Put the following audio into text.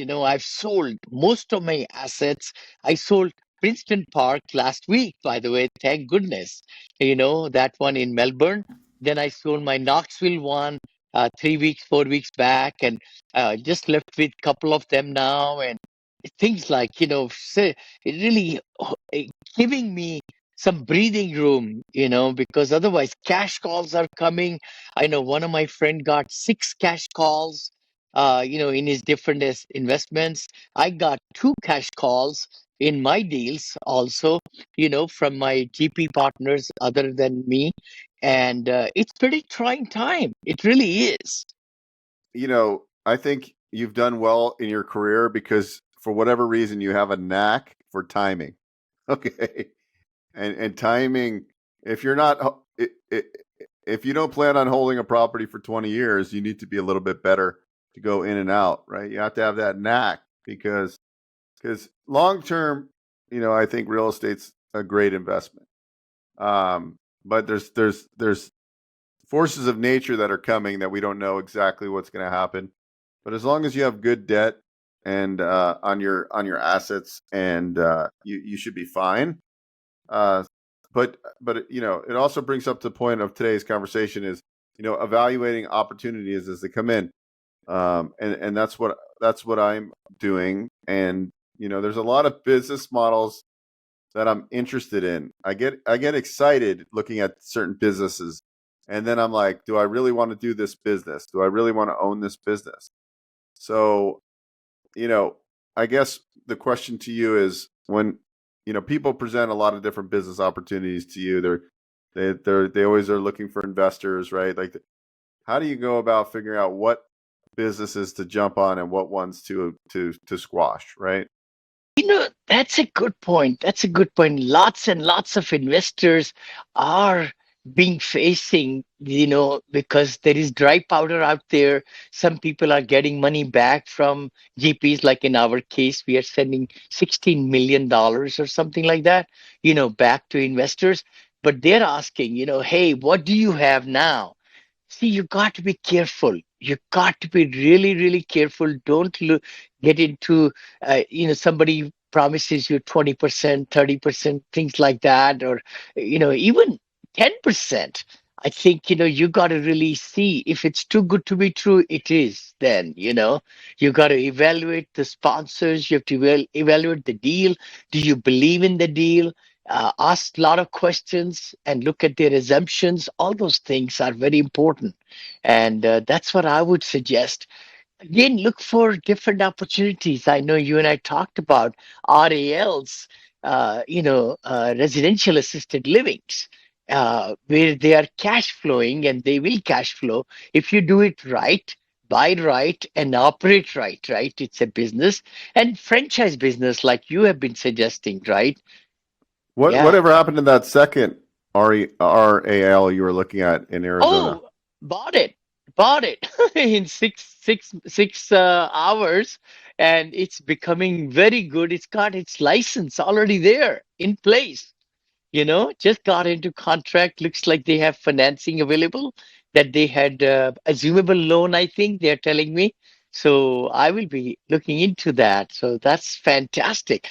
I've sold most of my assets. I sold Princeton Park last week, by the way, thank goodness. That one in Melbourne. Then I sold my Knoxville one 3 weeks, 4 weeks back, and just left with a couple of them now. And things like, it really giving me some breathing room, because otherwise cash calls are coming. I know one of my friend got 6 cash calls, in his different investments. I got 2 cash calls in my deals also, from my GP partners other than me. And it's pretty trying time. It really is. I think you've done well in your career because for whatever reason you have a knack for timing. Okay. And timing, if you're not if you don't plan on holding a property for 20 years, you need to be a little bit better to go in and out, right? You have to have that knack because long term, I think real estate's a great investment. But there's forces of nature that are coming that we don't know exactly what's going to happen. But as long as you have good debt and on your assets, and you should be fine. But it also brings up the point of today's conversation is evaluating opportunities as they come in, and that's what I'm doing. And there's a lot of business models that I'm interested in. I get excited looking at certain businesses, and then I'm like, do I really want to do this business? Do I really want to own this business? So, I guess the question to you is when people present a lot of different business opportunities to you, they always are looking for investors, right? Like, how do you go about figuring out what businesses to jump on and what ones to squash, right? That's a good point. That's a good point. Lots and lots of investors are being facing, because there is dry powder out there. Some people are getting money back from GPs, like in our case, we are sending $16 million or something like that, back to investors. But they're asking, hey, what do you have now? See, you got to be careful. You got to be really, really careful. Don't get into, somebody promises you 20%, 30%, things like that, or, even 10%. I think, you got to really see if it's too good to be true, it is then, you got to evaluate the sponsors. You have to evaluate the deal. Do you believe in the deal? Ask a lot of questions and look at their assumptions. All those things are very important. And that's what I would suggest. Again, look for different opportunities. I know you and I talked about RALs, residential assisted livings, where they are cash flowing and they will cash flow if you do it right, buy right, and operate right, right? It's a business and franchise business, like you have been suggesting, right? Yeah. Whatever happened to that second RAL you were looking at in Arizona? Oh, bought it in six hours, and it's becoming very good. It's got its license already there in place. Just got into contract. Looks like they have financing available. That they had assumable loan, I think they're telling me. So I will be looking into that. So that's fantastic.